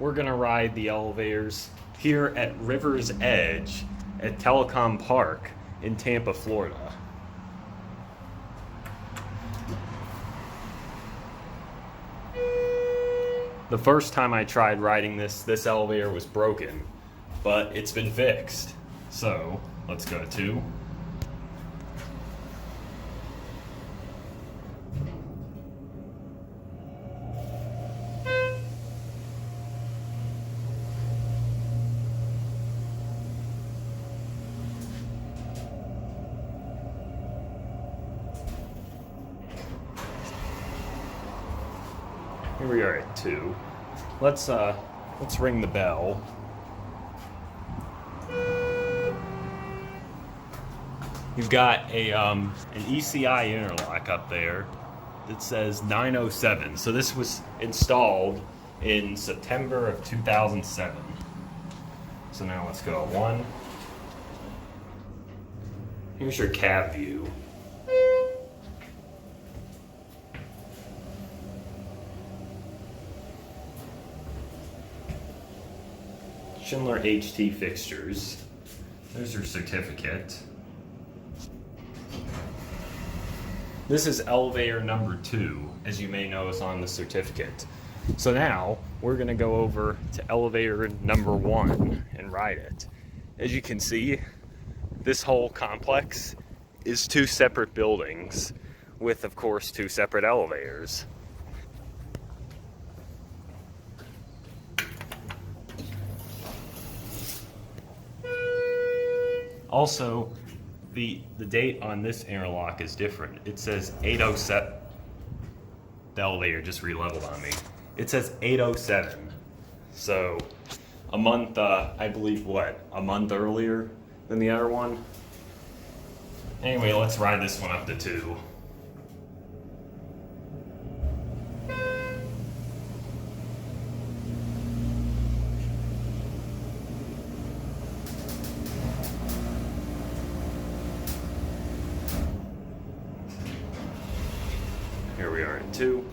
we're gonna ride the elevators here at River's Edge at Telecom Park in Tampa, Florida. The first time I tried riding this elevator was broken, but it's been fixed. So let's go to here we are at 2. Let's ring the bell. You've got an ECI interlock up there that says 907. So this was installed in September of 2007. So now let's go 1. Here's your cab view. Schindler HT fixtures. There's your certificate. This is elevator number 2, as you may notice on the certificate. So now we're gonna go over to elevator number 1 and ride it. As you can see, this whole complex is 2 separate buildings with, of course, 2 separate elevators. Also, the date on this interlock is different. It says 807. The elevator just re-leveled on me. It says 807. So a month, I believe, a month earlier than the other one. Anyway, let's ride this one up to 2. Here we are at 2.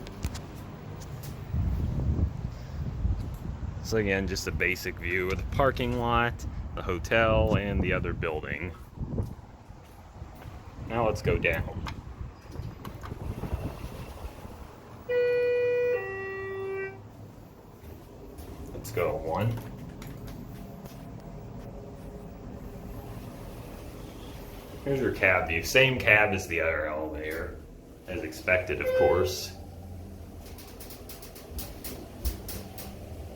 So again, just a basic view of the parking lot, the hotel, and the other building. Now let's go down. Let's go 1. Here's your cab view. Same cab as the other elevator, as expected, of course.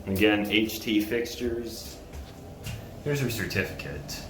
Again, HT fixtures. Here's your certificate.